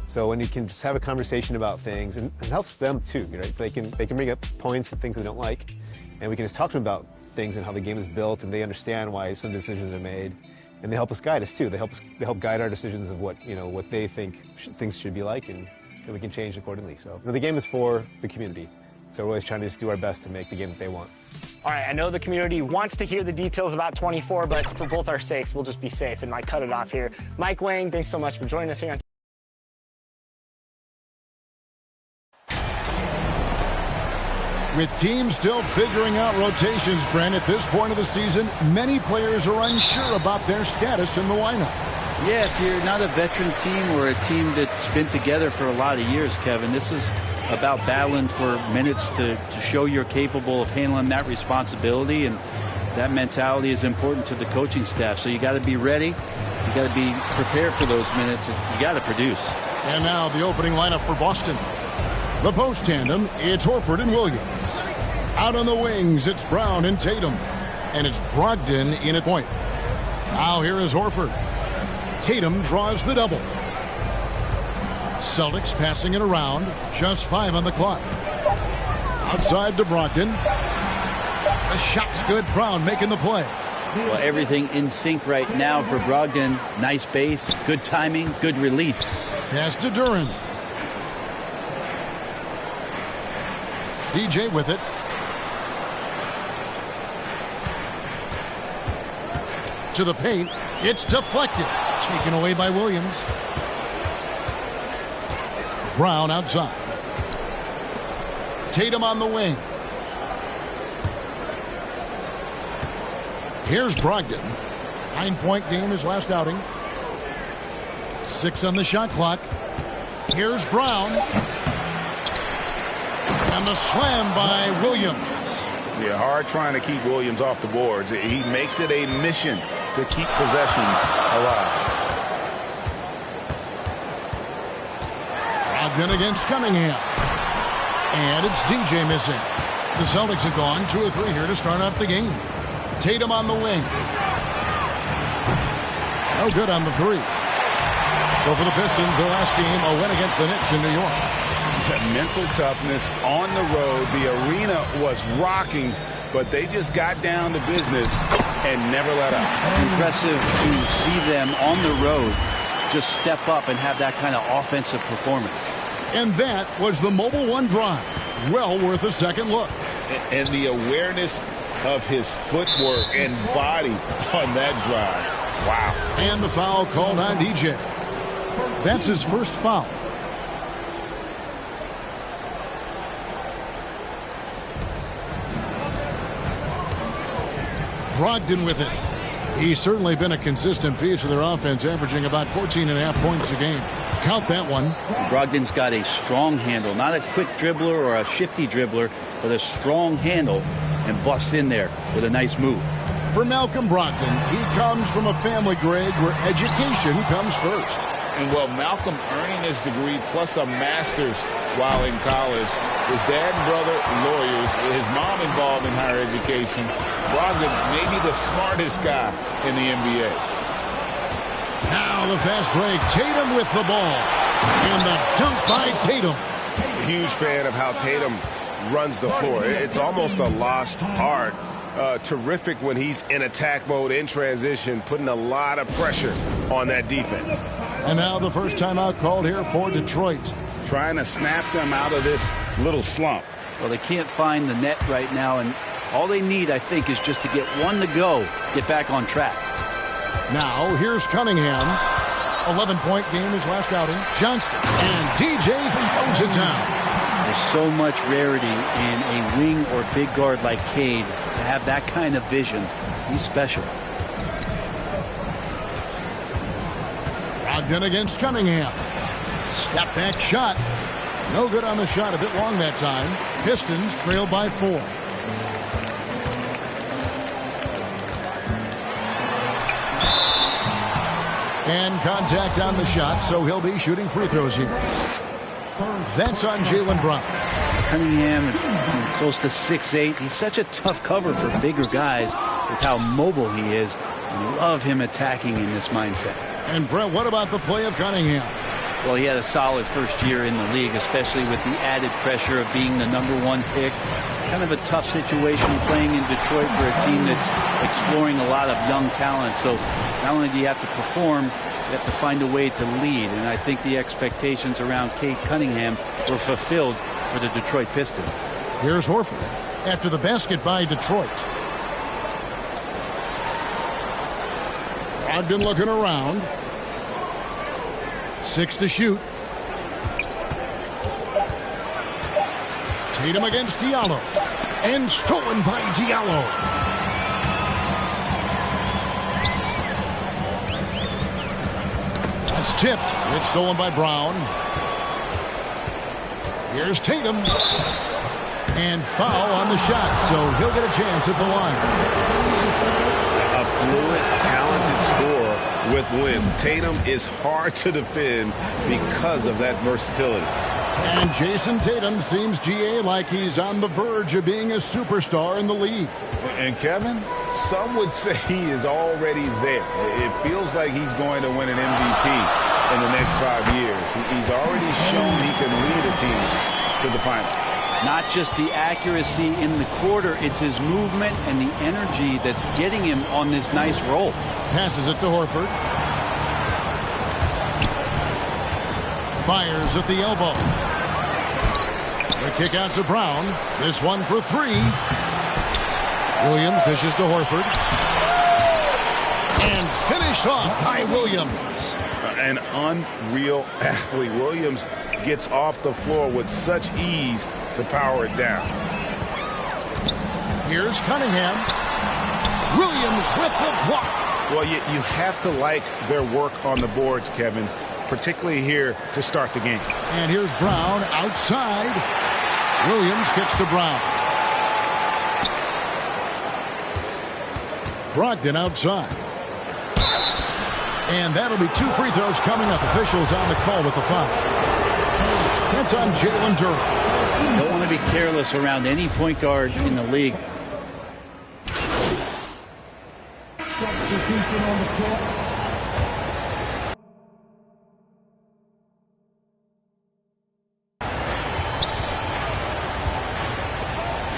So when you can just have a conversation about things, and it helps them too, right? They can bring up points and things they don't like, and we can just talk to them about things and how the game is built, and they understand why some decisions are made, and they help us guide us too. They help guide our decisions of what they think things should be like, and we can change accordingly. So the game is for the community, so we're always trying to just do our best to make the game that they want. All right, I know the community wants to hear the details about 24, but for both our sakes, we'll just be safe and cut it off here. Mike Wang, thanks so much for joining us here on With teams still figuring out rotations, Brent, at this point of the season, many players are unsure about their status in the lineup. Yeah, if you're not a veteran team or a team that's been together for a lot of years, Kevin, this is about battling for minutes to show you're capable of handling that responsibility, and that mentality is important to the coaching staff. So you got to be ready. You got to be prepared for those minutes. You got to produce. And now the opening lineup for Boston. The post tandem, it's Horford and Williams. Out on the wings, it's Brown and Tatum. And it's Brogdon in at point. Now here is Horford. Tatum draws the double. Celtics passing it around. Just 5 on the clock. Outside to Brogdon. The shot's good. Brown making the play. Well, everything in sync right now for Brogdon. Nice base, good timing, good release. Pass to Duren. DJ with it. To the paint. It's deflected. Taken away by Williams. Brown outside. Tatum on the wing. Here's Brogdon. 9-point game his last outing. 6 on the shot clock. Here's Brown. And the slam by Williams. Yeah, hard trying to keep Williams off the boards. He makes it a mission to keep possessions alive. Brogdon against Cunningham. And it's DJ missing. The Celtics have gone 2 of 3 here to start out the game. Tatum on the wing. No good on the 3. So for the Pistons, their last game, a win against the Knicks in New York. Mental toughness on the road. The arena was rocking, but they just got down to business and never let up. Impressive to see them on the road just step up and have that kind of offensive performance. And that was the Mobile One drive. Well worth a second look. And the awareness of his footwork and body on that drive. Wow. And the foul called on DJ. That's his first foul. Brogdon with it. He's certainly been a consistent piece of their offense, averaging about 14.5 points a game. Count that one. Brogdon's got a strong handle, not a quick dribbler or a shifty dribbler, but a strong handle, and busts in there with a nice move. For Malcolm Brogdon, he comes from a family grade where education comes first. And well, Malcolm earning his degree plus a master's while in college. His dad and brother, lawyers. His mom involved in higher education. Brogdon may be the smartest guy in the NBA. Now the fast break. Tatum with the ball. And the dunk by Tatum. Huge fan of how Tatum runs the floor. It's almost a lost art. Terrific when he's in attack mode, in transition, putting a lot of pressure on that defense. And now the first timeout called here for Detroit. Trying to snap them out of this little slump. Well, they can't find the net right now, and all they need, I think, is just to get one to go, get back on track. Now, here's Cunningham. 11-point game his last outing. Johnston. And DJ throws it down. There's so much rarity in a wing or big guard like Cade to have that kind of vision. He's special. Brogdon against Cunningham. Step back shot. No good on the shot. A bit long that time. Pistons trail by 4. And contact on the shot, so he'll be shooting free throws here. That's on Jaylen Brown. Cunningham, close to 6'8". He's such a tough cover for bigger guys with how mobile he is. I love him attacking in this mindset. And Brett, what about the play of Cunningham? Well, he had a solid first year in the league, especially with the added pressure of being the #1 pick. Kind of a tough situation playing in Detroit for a team that's exploring a lot of young talent. So not only do you have to perform, you have to find a way to lead. And I think the expectations around Cade Cunningham were fulfilled for the Detroit Pistons. Here's Horford after the basket by Detroit. Brogdon looking around. 6 to shoot. Tatum against Diallo. And stolen by Diallo. That's tipped. It's stolen by Brown. Here's Tatum. And foul on the shot, so he'll get a chance at the line. A fluid, talented scorer with length. Tatum is hard to defend because of that versatility. And Jason Tatum seems, GA, like he's on the verge of being a superstar in the league. And Kevin, some would say he is already there. It feels like he's going to win an MVP in the next 5 years. He's already shown he can lead a team to the final. Not just the accuracy in the quarter, it's his movement and the energy that's getting him on this nice roll. Passes it to Horford. Fires at the elbow. The kick out to Brown. This one for 3. Williams dishes to Horford. And finished off by Williams. An unreal athlete. Williams gets off the floor with such ease to power it down. Here's Cunningham. Williams with the block. Well, you have to like their work on the boards, Kevin, particularly here to start the game. And here's Brown outside. Williams gets to Brown. Brogdon outside. And that'll be 2 free throws coming up. Officials on the call with the foul. That's on Jalen Duren. Don't want to be careless around any point guard in the league. Substitution on the court.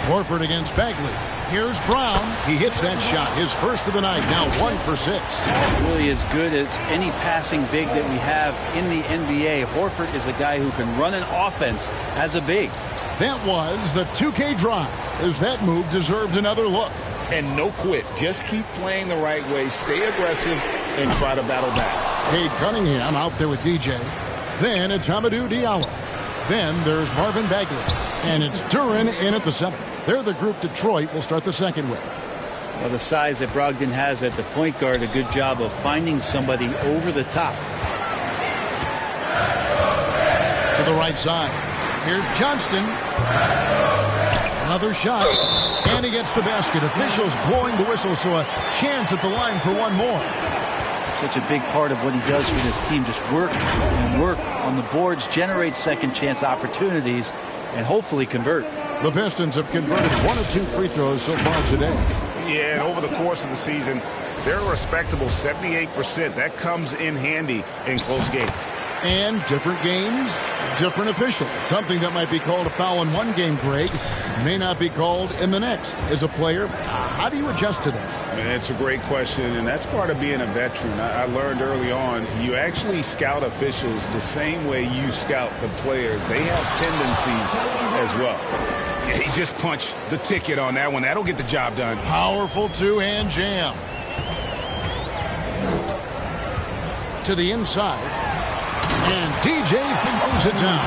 Horford against Bagley. Here's Brown. He hits that shot. His first of the night. Now 1 for 6. Really as good as any passing big that we have in the NBA. Horford is a guy who can run an offense as a big. That was the 2K drive, as that move deserved another look. And no quit. Just keep playing the right way. Stay aggressive and try to battle back. Cade Cunningham out there with DJ. Then it's Hamidou Diallo. Then there's Marvin Bagley. And it's Duren in at the center. They're the group Detroit will start the second with. Well, the size that Brogdon has at the point guard, a good job of finding somebody over the top. To the right side. Here's Johnston. Another shot. And he gets the basket. Officials blowing the whistle, so a chance at the line for one more. Such a big part of what he does for this team. Just work and work on the boards, generate second chance opportunities, and hopefully convert. The Pistons have converted 1 of 2 free throws so far today. Yeah, and over the course of the season, they're a respectable 78%. That comes in handy in close games. And different games, different officials. Something that might be called a foul in one game, Greg, may not be called in the next. As a player, how do you adjust to that? It's a great question, and that's part of being a veteran. I learned early on, you actually scout officials the same way you scout the players. They have tendencies as well. Yeah, he just punched the ticket on that one. That'll get the job done. Powerful two-hand jam. To the inside. And DJ throws it down.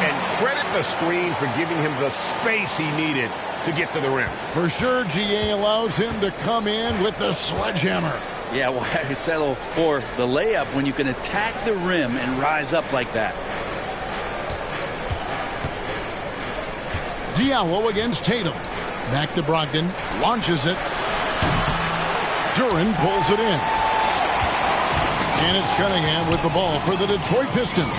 And credit the screen for giving him the space he needed to get to the rim. For sure, GA allows him to come in with the sledgehammer. Yeah, why settle for the layup when you can attack the rim and rise up like that? Diallo against Tatum. Back to Brogdon. Launches it. Duren pulls it in. And it's Cunningham with the ball for the Detroit Pistons.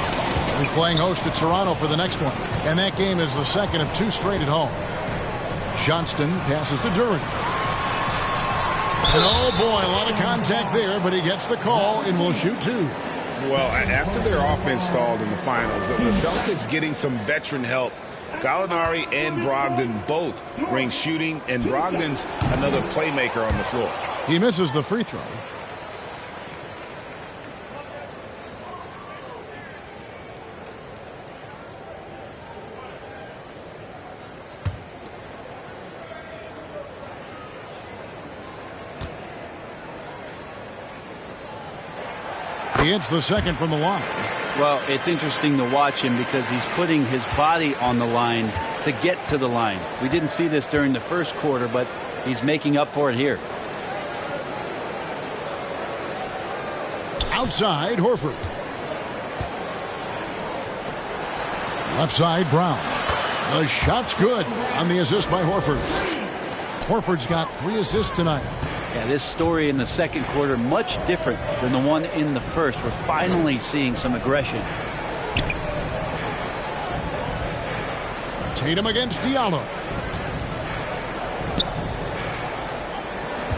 We're playing host to Toronto for the next one. And that game is the second of 2 straight at home. Johnston passes to Duren. And oh boy, a lot of contact there, but he gets the call and will shoot 2. Well, after their offense stalled in the finals, the Celtics getting some veteran help. Gallinari and Brogdon both bring shooting, and Brogdon's another playmaker on the floor. He misses the free throw. He hits the second from the line. Well, it's interesting to watch him because he's putting his body on the line to get to the line. We didn't see this during the first quarter, but he's making up for it here. Outside, Horford. Left side, Brown. The shot's good on the assist by Horford. Horford's got 3 assists tonight. Yeah, this story in the second quarter much different than the one in the first. We're finally seeing some aggression. Tatum against Diallo.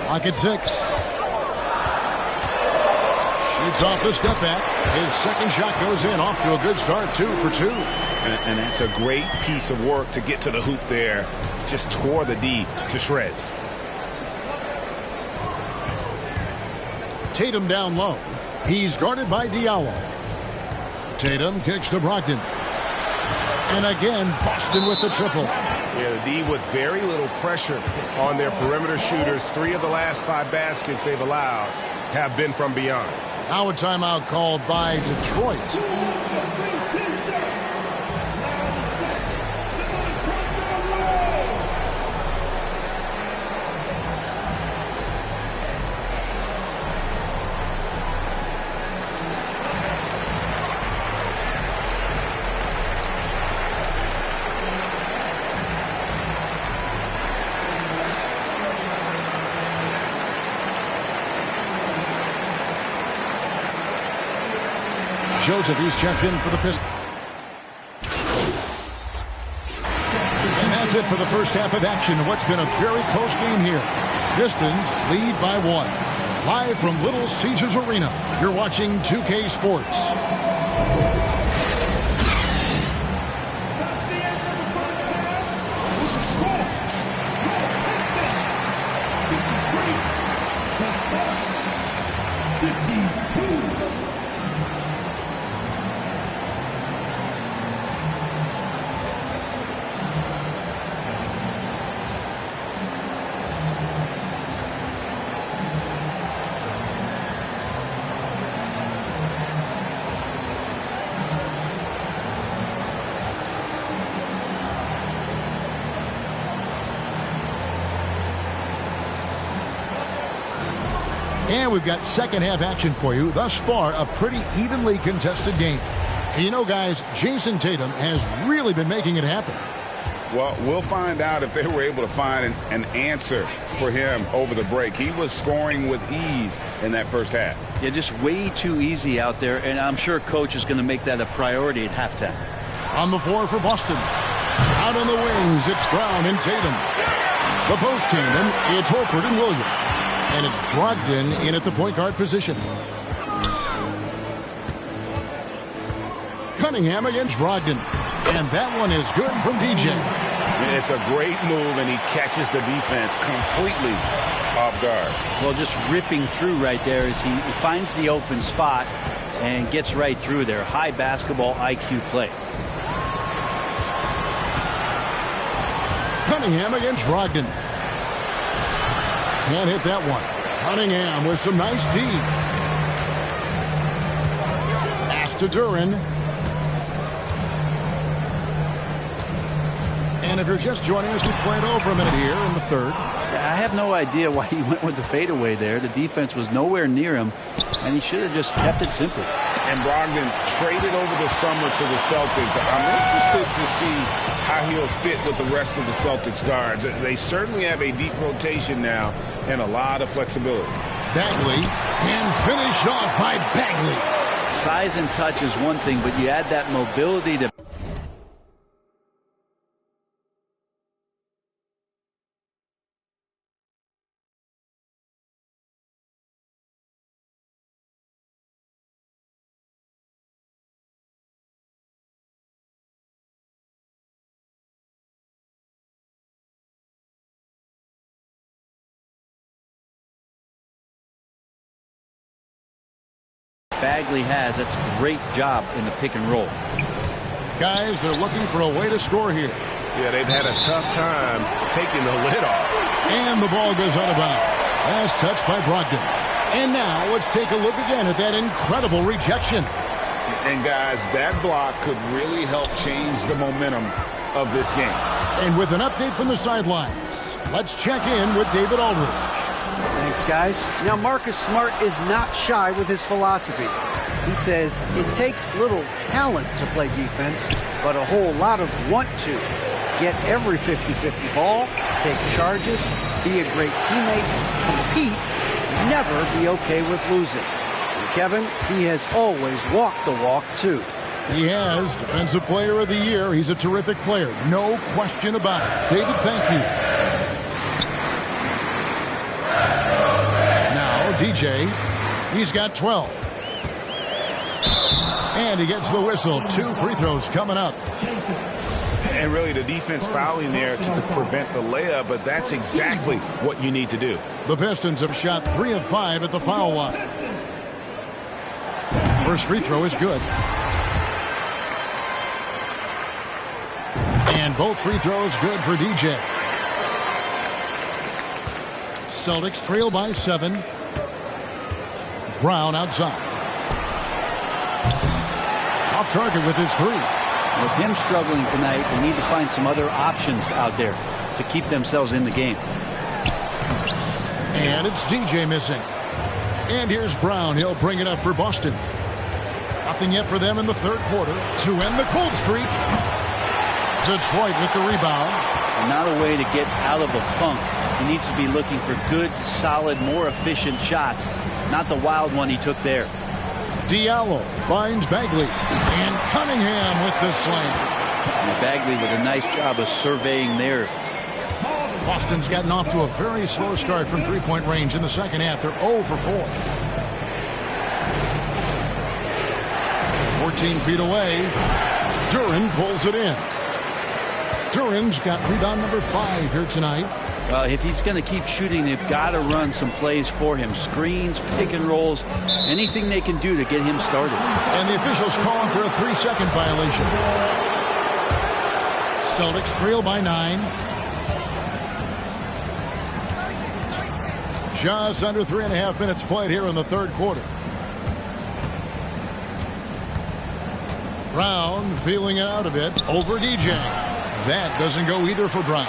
Clock at 6. Shoots off the step back. His second shot goes in. Off to a good start. 2 for 2. And that's a great piece of work to get to the hoop there. Just tore the D to shreds. Tatum down low. He's guarded by Diallo. Tatum kicks to Brogdon. And again, Boston with the triple. Yeah, the D with very little pressure on their perimeter shooters. 3 of the last 5 baskets they've allowed have been from beyond. Now a timeout called by Detroit. Joseph, he's checked in for the Pistons. And that's it for the first half of action. What's been a very close game here. Pistons lead by 1. Live from Little Caesars Arena, you're watching 2K Sports. And we've got second half action for you. Thus far, a pretty evenly contested game. And you know, guys, Jason Tatum has really been making it happen. Well, we'll find out if they were able to find an answer for him over the break. He was scoring with ease in that first half. Yeah, just way too easy out there, and I'm sure coach is going to make that a priority at halftime. On the floor for Boston. Out on the wings, it's Brown and Tatum. The post tandem, it's Horford and Williams. And it's Brogdon in at the point guard position. Cunningham against Brogdon. And that one is good from DJ. It's a great move, and he catches the defense completely off guard. Well, just ripping through right there as he finds the open spot and gets right through there. High basketball IQ play. Cunningham against Brogdon. Can't hit that one. Cunningham with some nice D. Pass to Duran. And if you're just joining us, we played over a minute here in the third. I have no idea why he went with the fadeaway there. The defense was nowhere near him, and he should have just kept it simple. And Brogdon traded over the summer to the Celtics. I'm interested to see how he'll fit with the rest of the Celtics guards. They certainly have a deep rotation now and a lot of flexibility. Bagley, and finished off by Bagley. Size and touch is one thing, but you add that mobility to Bagley has. That's a great job in the pick and roll. Guys, they're looking for a way to score here. Yeah, they've had a tough time taking the lid off. And the ball goes out of bounds. Last touch by Brogdon. And now let's take a look again at that incredible rejection. And guys, that block could really help change the momentum of this game. And with an update from the sidelines, let's check in with David Aldridge. Thanks, guys. Now, Marcus Smart is not shy with his philosophy. He says it takes little talent to play defense, but a whole lot of want to. Get every 50-50 ball, take charges, be a great teammate, compete, never be okay with losing. And Kevin, he has always walked the walk, too. He has. Defensive Player of the Year. He's a terrific player. No question about it. David, thank you. Now, DJ, he's got 12. And he gets the whistle. 2 free throws coming up. And really the defense fouling there to prevent the layup, but that's exactly what you need to do. The Pistons have shot 3 of 5 at the foul line. First free throw is good. And both free throws good for DJ. Celtics trail by 7. Brown outside. Off target with his 3. With him struggling tonight, they need to find some other options out there to keep themselves in the game. And it's DJ missing. And here's Brown. He'll bring it up for Boston. Nothing yet for them in the third quarter to end the cold streak. Detroit with the rebound. And not a way to get out of a funk. He needs to be looking for good, solid, more efficient shots. Not the wild one he took there. Diallo finds Bagley. And Cunningham with the slam. And Bagley with a nice job of surveying there. Boston's gotten off to a very slow start from three-point range in the second half. They're 0 for 4. 14 feet away. Duren pulls it in. Duren's got rebound number 5 here tonight. If he's going to keep shooting, they've got to run some plays for him. Screens, pick and rolls, anything they can do to get him started. And the officials calling for a 3-second violation. Celtics trail by 9. Just under 3.5 minutes played here in the third quarter. Brown feeling it out a bit over DJ. That doesn't go either for Brown.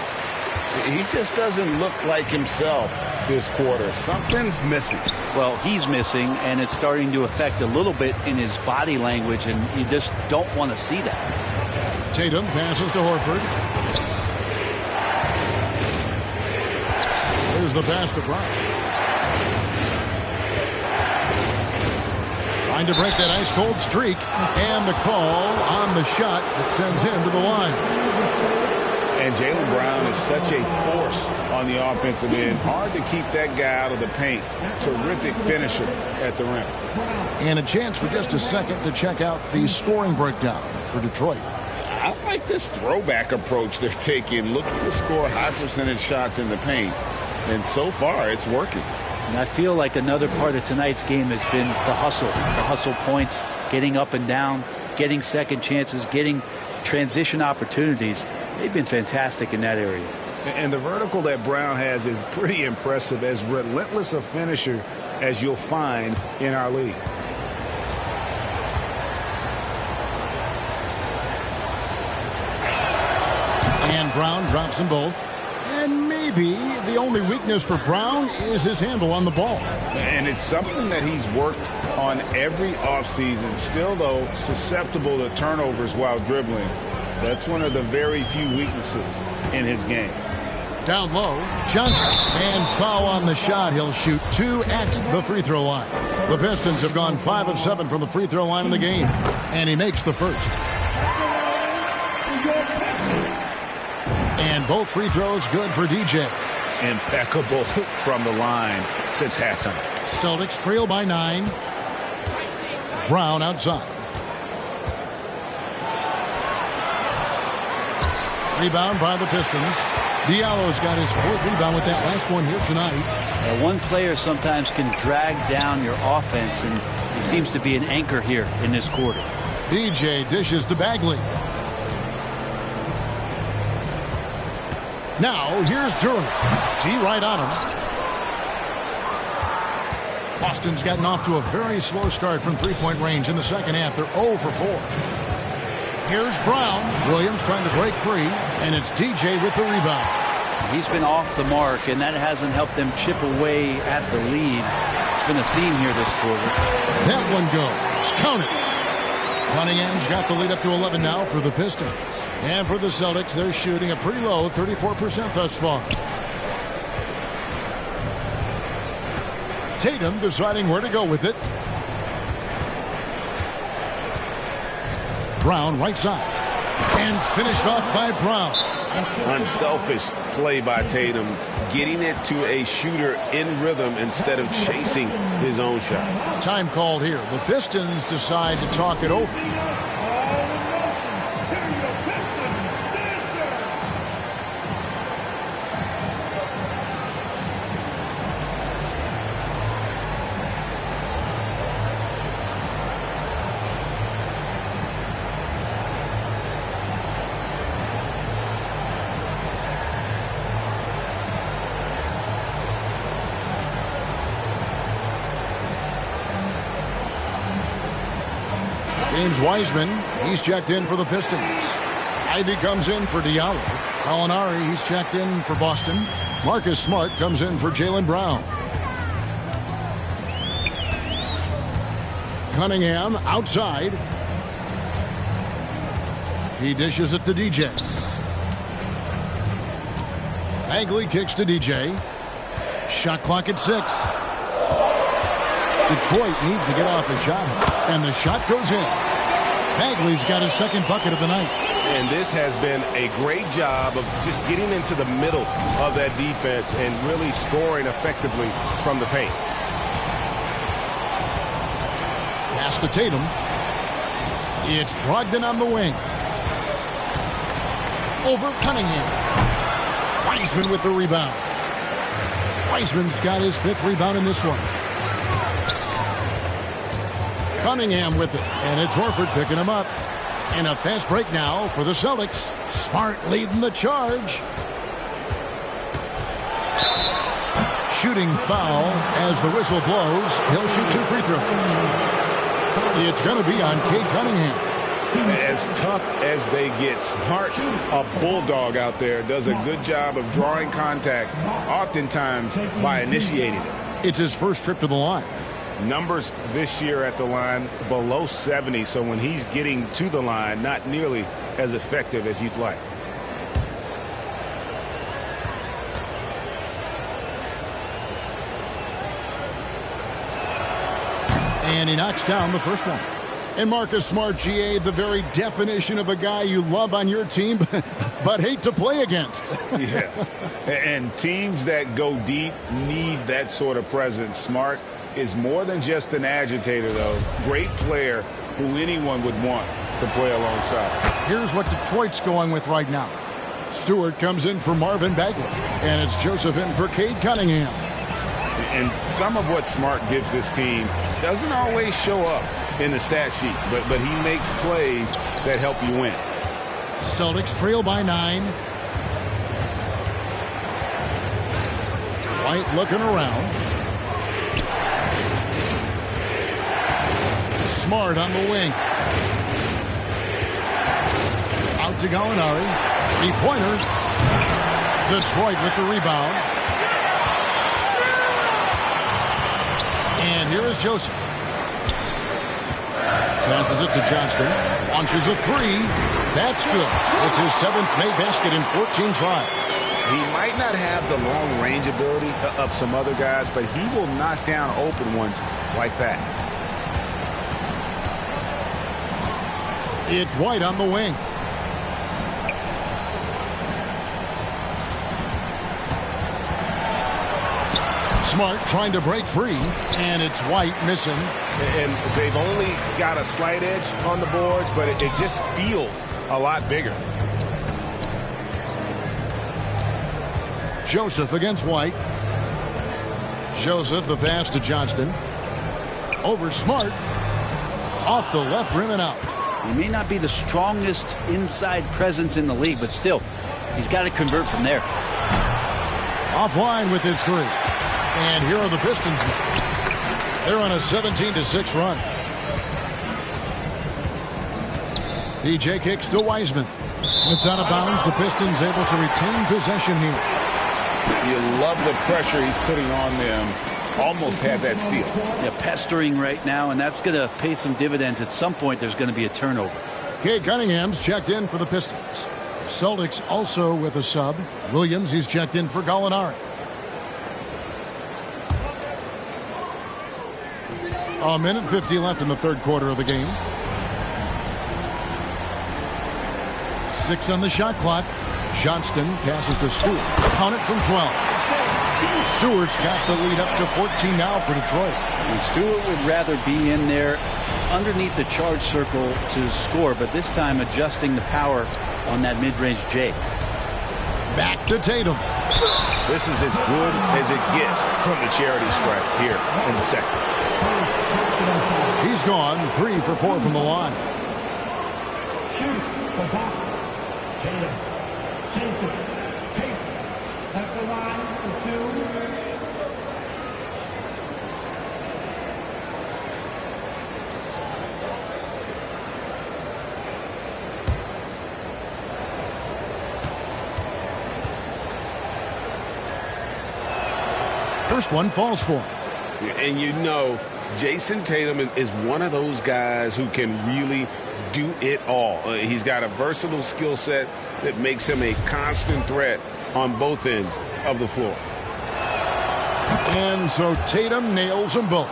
He just doesn't look like himself this quarter. Something's missing. Well, he's missing, and it's starting to affect a little bit in his body language, and you just don't want to see that. Tatum passes to Horford. There's the pass to Brown. Trying to break that ice-cold streak, and the call on the shot that sends him to the line. And Jaylen Brown is such a force on the offensive end. Hard to keep that guy out of the paint. Terrific finisher at the rim. And a chance for just a second to check out the scoring breakdown for Detroit. I like this throwback approach they're taking. Looking to score high percentage shots in the paint. And so far, it's working. And I feel like another part of tonight's game has been the hustle points, getting up and down, getting second chances, getting transition opportunities. They've been fantastic in that area. And the vertical that Brown has is pretty impressive, as relentless a finisher as you'll find in our league. And Brown drops them both. And maybe the only weakness for Brown is his handle on the ball. And it's something that he's worked on every offseason. Still, though, susceptible to turnovers while dribbling. That's one of the very few weaknesses in his game. Down low, Johnson. And foul on the shot. He'll shoot 2 at the free throw line. The Pistons have gone 5 of 7 from the free throw line in the game. And he makes the first. And both free throws good for DJ. Impeccable from the line since halftime. Celtics trail by 9. Brown outside. Rebound by the Pistons. Diallo's got his 4th rebound with that last one here tonight. One player sometimes can drag down your offense, and he seems to be an anchor here in this quarter. DJ dishes to Bagley. Now here's Durham. D right on him. Boston's gotten off to a very slow start from three-point range in the second half. They're 0 for 4. Here's Brown. Williams trying to break free, and it's DJ with the rebound. He's been off the mark, and that hasn't helped them chip away at the lead. It's been a theme here this quarter. That one goes. Count it. Cunningham's got the lead up to 11 now for the Pistons. And for the Celtics, they're shooting a pretty low 34% thus far. Tatum deciding where to go with it. Brown right side. And finished off by Brown. Unselfish play by Tatum, getting it to a shooter in rhythm instead of chasing his own shot. Time called here. The Pistons decide to talk it over. James Wiseman, he's checked in for the Pistons. Ivy comes in for Diallo. Gallinari, he's checked in for Boston. Marcus Smart comes in for Jaylen Brown. Cunningham outside. He dishes it to DJ. Bagley kicks to DJ. Shot clock at 6. Detroit needs to get off a shot, and the shot goes in. Bagley's got his second bucket of the night. And this has been a great job of just getting into the middle of that defense and really scoring effectively from the paint. Pass to Tatum. It's Brogdon on the wing. Over Cunningham. Wiseman with the rebound. Wiseman's got his 5th rebound in this one. Cunningham with it, and it's Horford picking him up. And a fast break now for the Celtics. Smart leading the charge. Shooting foul as the whistle blows. He'll shoot 2 free throws. It's going to be on Cade Cunningham. As tough as they get, Smart, a bulldog out there, does a good job of drawing contact, oftentimes by initiating it. It's his first trip to the line. Numbers this year at the line below 70, so when he's getting to the line, not nearly as effective as you'd like. And he knocks down the first one. And Marcus Smart, GA, the very definition of a guy you love on your team, but hate to play against. Yeah, and teams that go deep need that sort of presence. Smart is more than just an agitator, though. Great player who anyone would want to play alongside. Here's what Detroit's going with right now. Stewart comes in for Marvin Bagley, and it's Joseph in for Cade Cunningham. And some of what Smart gives this team doesn't always show up in the stat sheet, but he makes plays that help you win. Celtics trail by 9. White looking around. Smart on the wing. Out to Gallinari. 3-pointer. Detroit with the rebound. And here is Joseph. Passes it to Johnston. Launches a 3. That's good. It's his 7th made basket in 14 tries. He might not have the long range ability of some other guys, but he will knock down open ones like that. It's White on the wing. Smart trying to break free, and it's White missing. And they've only got a slight edge on the boards, but it just feels a lot bigger. Joseph against White. Joseph, the pass to Johnston. Over Smart. Off the left rim and out. He may not be the strongest inside presence in the league, but still, he's got to convert from there. Offline with his three. And here are the Pistons now. They're on a 17-6 run. PJ kicks to Wiseman. It's out of bounds. The Pistons able to retain possession here. You love the pressure he's putting on them. Almost had that steal. Yeah, pestering right now, and that's going to pay some dividends. At some point, there's going to be a turnover. Cade Cunningham's checked in for the Pistons. Celtics also with a sub. Williams, he's checked in for Gallinari. A minute 50 left in the third quarter of the game. 6 on the shot clock. Johnston passes to Stewart. Count it from 12. Stewart's got the lead up to 14 now for Detroit. And Stewart would rather be in there underneath the charge circle to score, but this time adjusting the power on that mid-range J. Back to Tatum. This is as good as it gets from the charity stripe here in the second. He's gone 3 for 4 from the line. Shoot for Boston. Tatum. Jason Tatum at the line for 2. First one falls for him. And you know, Jason Tatum is one of those guys who can really do it all. He's got a versatile skill set that makes him a constant threat on both ends of the floor. And so Tatum nails them both.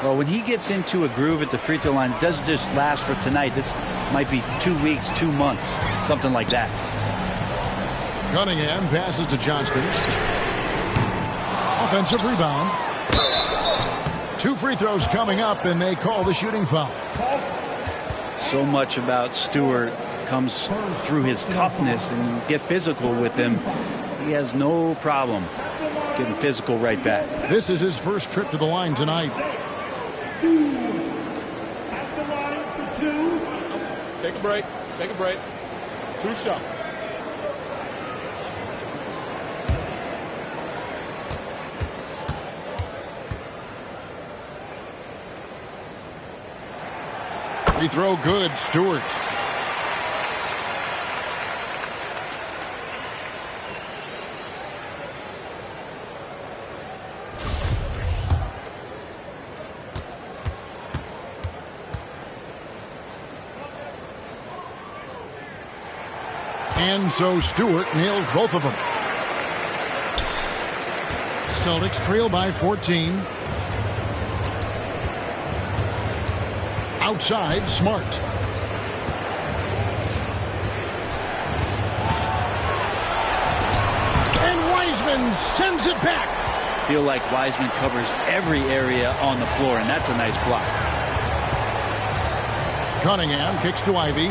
Well, when he gets into a groove at the free throw line, it doesn't just last for tonight. This might be 2 weeks, 2 months, something like that. Cunningham passes to Johnston. Offensive rebound. 2 free throws coming up, and they call the shooting foul. So much about Stewart comes through his toughness, and you get physical with him. He has no problem getting physical right back. This is his first trip to the line tonight. At the line for 2. Take a break. Take a break. 2 shots. Free throw good, Stewart. And so Stewart nails both of them. Celtics trail by 14. Outside, Smart. And Wiseman sends it back. Feel like Wiseman covers every area on the floor, and that's a nice block. Cunningham kicks to Ivy.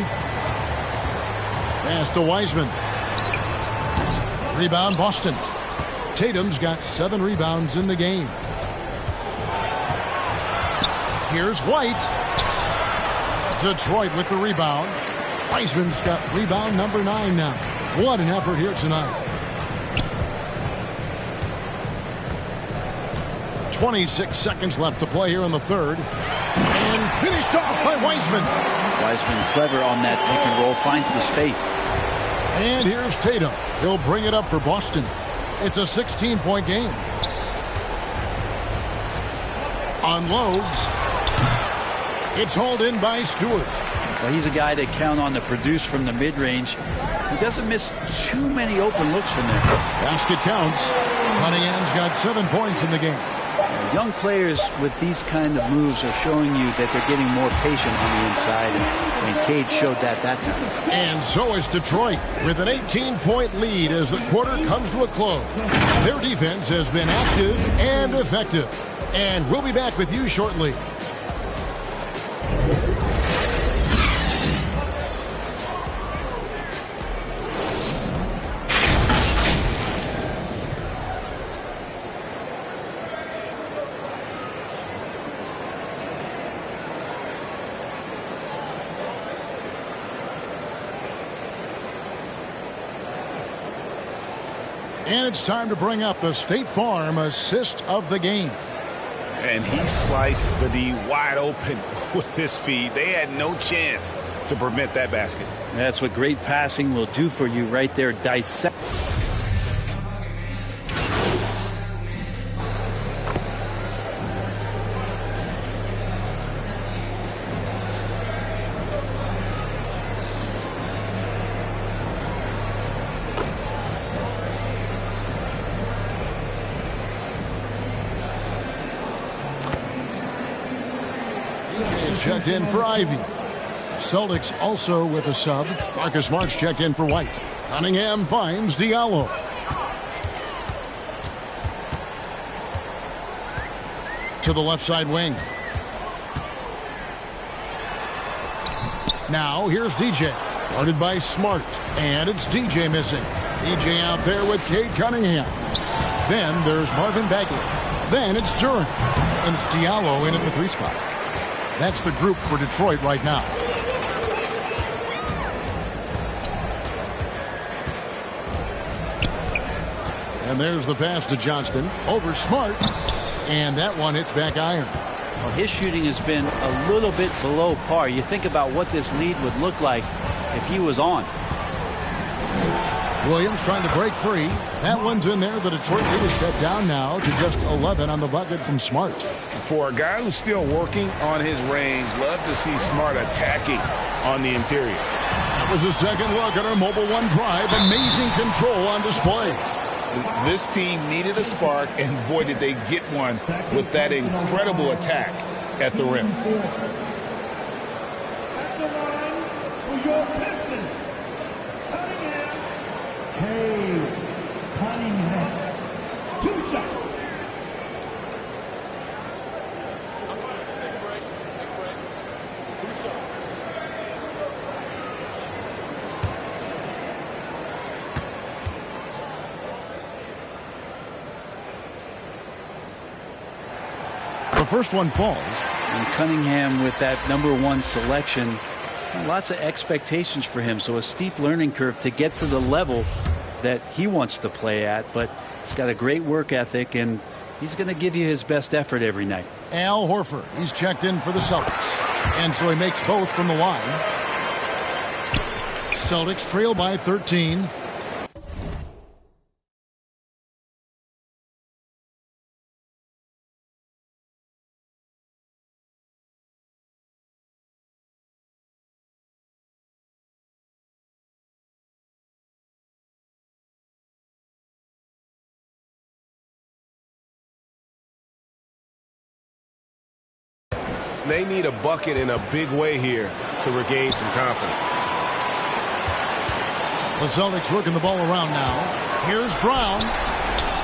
Pass to Wiseman. Rebound, Boston. Tatum's got 7 rebounds in the game. Here's White. Detroit with the rebound. Wiseman's got rebound number 9 now. What an effort here tonight. 26 seconds left to play here in the third. And finished off by Wiseman. Wiseman clever on that pick and roll, finds the space. And here's Tatum. He'll bring it up for Boston. It's a 16-point game. Unloads. It's hauled in by Stewart. Well, he's a guy they count on to produce from the mid-range. He doesn't miss too many open looks from there. Basket counts. Cunningham's got 7 points in the game. Young players with these kind of moves are showing you that they're getting more patient on the inside, and Cade showed that time. And so is Detroit with an 18-point lead as the quarter comes to a close. Their defense has been active and effective. And we'll be back with you shortly. And it's time to bring up the State Farm assist of the game. And he sliced the D wide open with this feed. They had no chance to prevent that basket. That's what great passing will do for you right there. Dissect. Checked in for Ivy. Celtics also with a sub. Marcus Smart's checked in for White. Cunningham finds Diallo. To the left side wing. Now here's DJ. Guarded by Smart. And it's DJ missing. DJ out there with Cade Cunningham. Then there's Marvin Bagley. Then it's Duren. And it's Diallo in at the 3 spot. That's the group for Detroit right now. And there's the pass to Johnston. Over Smart. And that one hits back iron. Well, his shooting has been a little bit below par. You think about what this lead would look like if he was on. Williams trying to break free. That one's in there. The Detroit lead is cut down now to just 11 on the bucket from Smart. For a guy who's still working on his range, love to see Smart attacking on the interior. That was a second look at our Mobile One drive. Amazing control on display. This team needed a spark, and boy, did they get one with that incredible attack at the rim. At the line for your Pistons, Cunningham. Cade Cunningham. 2 shots. The first one falls. And Cunningham with that #1 selection. Lots of expectations for him. So a steep learning curve to get to the level that he wants to play at. But he's got a great work ethic, and he's going to give you his best effort every night. Al Horford. He's checked in for the Celtics. And so he makes both from the line. Celtics trail by 13. They need a bucket in a big way here to regain some confidence. The Celtics working the ball around now. Here's Brown.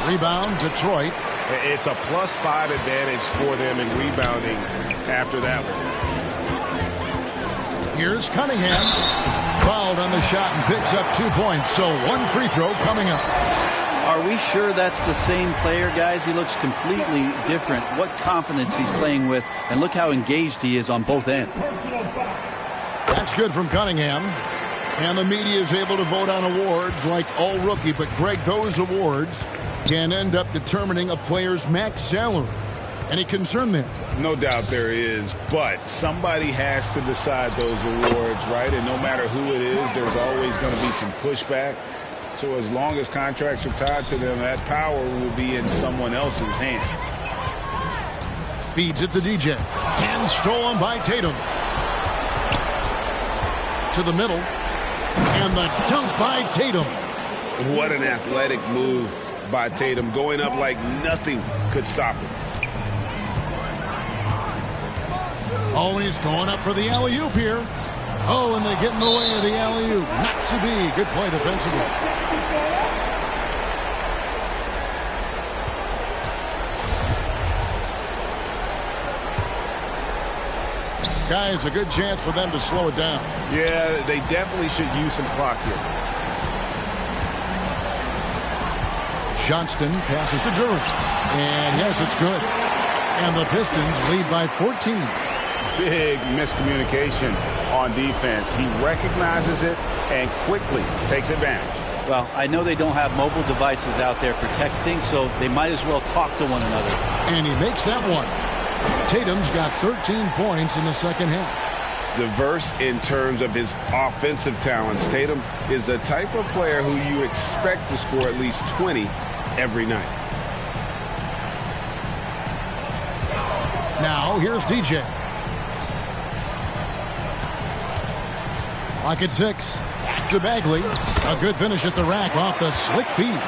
Rebound, Detroit. It's a +5 advantage for them in rebounding after that one. Here's Cunningham. Fouled on the shot and picks up 2 points. So 1 free throw coming up. Are we sure that's the same player, guys? He looks completely different. What confidence he's playing with, and look how engaged he is on both ends. That's good from Cunningham. And the media is able to vote on awards like All Rookie. But, Greg, those awards can end up determining a player's max salary. Any concern there? No doubt there is, but somebody has to decide those awards, right? And no matter who it is, there's always going to be some pushback. So as long as contracts are tied to them, that power will be in someone else's hands. Feeds it to DJ. And stolen by Tatum. To the middle. And the dunk by Tatum. What an athletic move by Tatum. Going up like nothing could stop him. Always going up for the alley-oop here. Oh, and they get in the way of the alley-oop. Not to be. Good play defensively. Guys, a good chance for them to slow it down. Yeah, they definitely should use some clock here. Johnston passes to Duren. And yes, it's good. And the Pistons lead by 14. Big miscommunication on defense. He recognizes it and quickly takes advantage. Well, I know they don't have mobile devices out there for texting, so they might as well talk to one another. And he makes that one. Tatum's got 13 points in the second half. Diverse in terms of his offensive talents. Tatum is the type of player who you expect to score at least 20 every night. Now, here's DJ. Lock at 6. To Bagley. A good finish at the rack off the slick feed.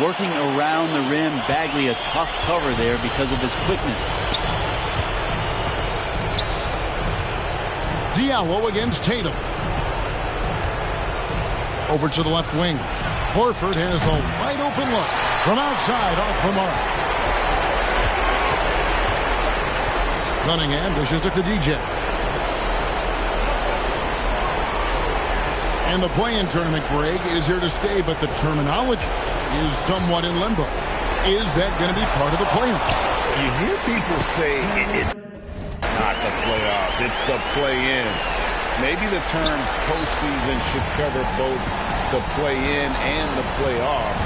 Working around the rim, Bagley a tough cover there because of his quickness. Diallo against Tatum. Over to the left wing. Horford has a wide open look from outside off the mark. Cunningham dishes it to DJ. And the play-in tournament, Greg, is here to stay, but the terminology is somewhat in limbo. Is that going to be part of the playoffs? You hear people say it's not the playoffs, it's the play-in. Maybe the term postseason should cover both the play-in and the playoff.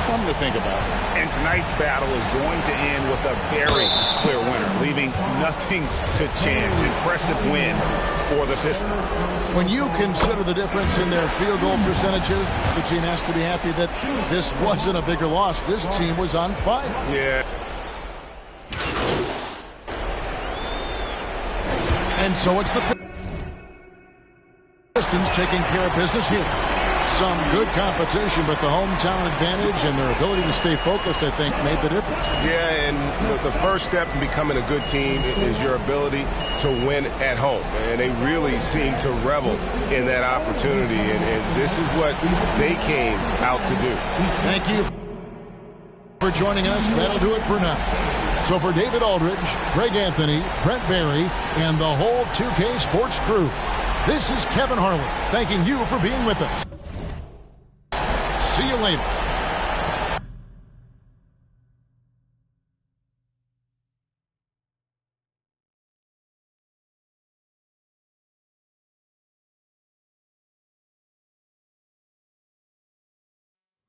Something to think about. And tonight's battle is going to end with a very clear winner, leaving nothing to chance. Impressive win for the Pistons. When you consider the difference in their field goal percentages, the team has to be happy that this wasn't a bigger loss. This team was on fire. Yeah. And so it's the Pistons taking care of business here. Some good competition, but the hometown advantage and their ability to stay focused, I think, made the difference. Yeah, and the first step in becoming a good team is your ability to win at home. And they really seem to revel in that opportunity, and this is what they came out to do. Thank you for joining us. That'll do it for now. So for David Aldridge, Greg Anthony, Brent Barry, and the whole 2K Sports crew, this is Kevin Harlan thanking you for being with us. See you later.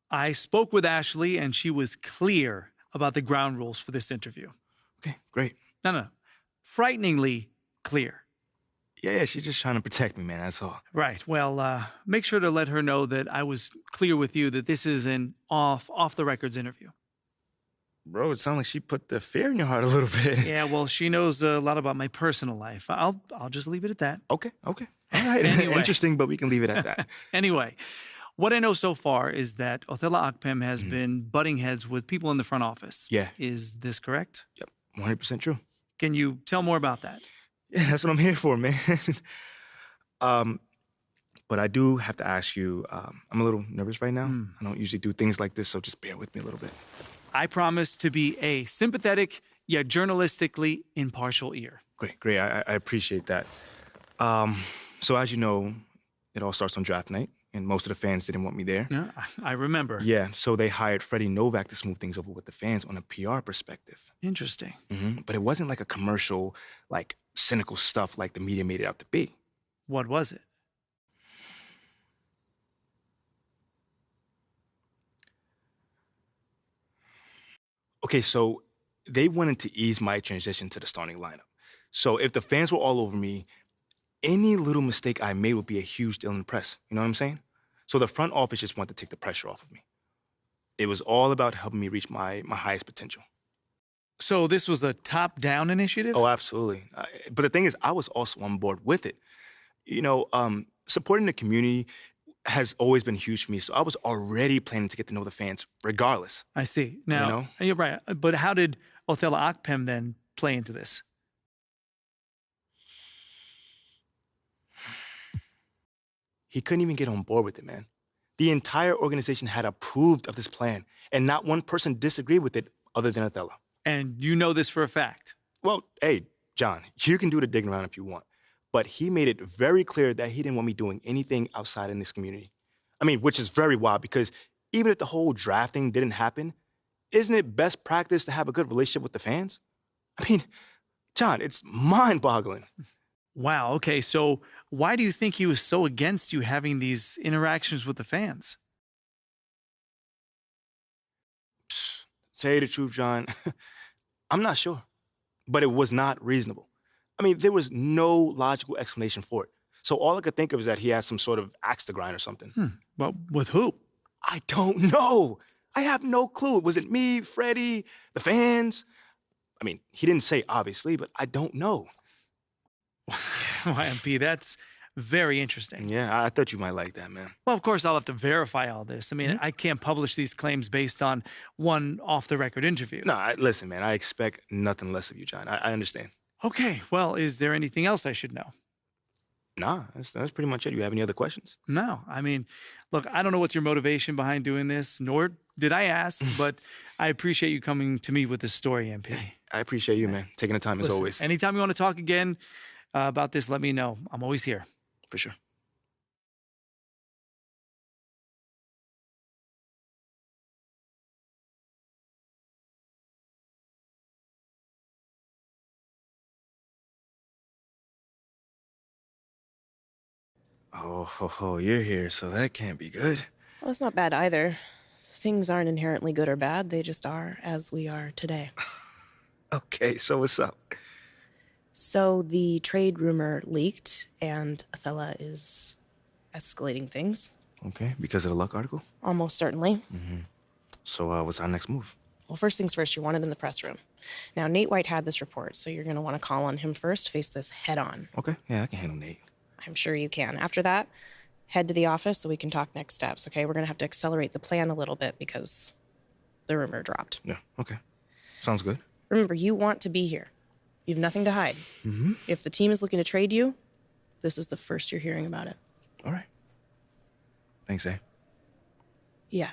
I spoke with Ashley, and she was clear about the ground rules for this interview. Okay, great. No. Frighteningly clear. Yeah, she's just trying to protect me, man, that's all. Right. Well, make sure to let her know that I was clear with you that this is an off-the-records interview. Bro, it sounds like she put the fear in your heart a little bit. Yeah, well, she knows a lot about my personal life. I'll just leave it at that. Okay. All right. Anyway. Interesting, but we can leave it at that. Anyway, what I know so far is that Othella Akpem has been butting heads with people in the front office. Yeah. Is this correct? Yep, 100% true. Can you tell more about that? Yeah, that's what I'm here for, man. But I do have to ask you, I'm a little nervous right now. I don't usually do things like this, so just bear with me a little bit. I promise to be a sympathetic yet journalistically impartial ear. Great. I appreciate that. So as you know, it all starts on draft night, and most of the fans didn't want me there. Yeah, I remember. Yeah, so they hired Freddie Novak to smooth things over with the fans on a PR perspective. Interesting. But it wasn't like a commercial, like cynical stuff like the media made it out to be. What was it? Okay, so they wanted to ease my transition to the starting lineup. So if the fans were all over me, any little mistake I made would be a huge deal in the press. You know what I'm saying? So the front office just wanted to take the pressure off of me. It was all about helping me reach my highest potential. So this was a top-down initiative? Oh, absolutely. But the thing is, I was also on board with it. You know, supporting the community has always been huge for me, so I was already planning to get to know the fans regardless. I see. Now, you're right. But how did Othella Akpem then play into this? He couldn't even get on board with it, man. The entire organization had approved of this plan, and not one person disagreed with it other than Othella. And you know this for a fact? Well, hey, John, you can do the digging around if you want. But he made it very clear that he didn't want me doing anything outside in this community. I mean, which is very wild because even if the whole drafting didn't happen, isn't it best practice to have a good relationship with the fans? I mean, John, it's mind-boggling. Wow, okay, so why do you think he was so against you having these interactions with the fans? Tell you the truth, John, I'm not sure. But it was not reasonable. I mean, there was no logical explanation for it. So all I could think of is that he had some sort of axe to grind or something. Well, with who? I don't know. I have no clue. Was it me, Freddie, the fans? I mean, he didn't say obviously, but I don't know. MP, that's very interesting. Yeah, I thought you might like that, man. Well, of course, I'll have to verify all this. I mean, I can't publish these claims based on one off-the-record interview. No, listen, man, I expect nothing less of you, John. I understand. Okay, well, is there anything else I should know? Nah, that's pretty much it. You have any other questions? No. I mean, look, I don't know what's your motivation behind doing this, nor did I ask, but I appreciate you coming to me with this story, MP. I appreciate you, man. Taking the time as always. Anytime you want to talk again about this, let me know. I'm always here. For sure. Oh, you're here, so that can't be good. Well, it's not bad either. Things aren't inherently good or bad. They just are as we are today. Okay, so what's up? So the trade rumor leaked, and Othello is escalating things. Okay, because of the Luck article? Almost certainly. So what's our next move? Well, first things first, you're wanted in the press room. Now, Nate White had this report, so you're going to want to call on him first, face this head on. Okay, yeah, I can handle Nate. I'm sure you can. After that, head to the office so we can talk next steps, okay? We're going to have to accelerate the plan a little bit because the rumor dropped. Yeah, okay. Sounds good. Remember, you want to be here. You have nothing to hide. If the team is looking to trade you, this is the first you're hearing about it. All right. Thanks, eh? Yeah,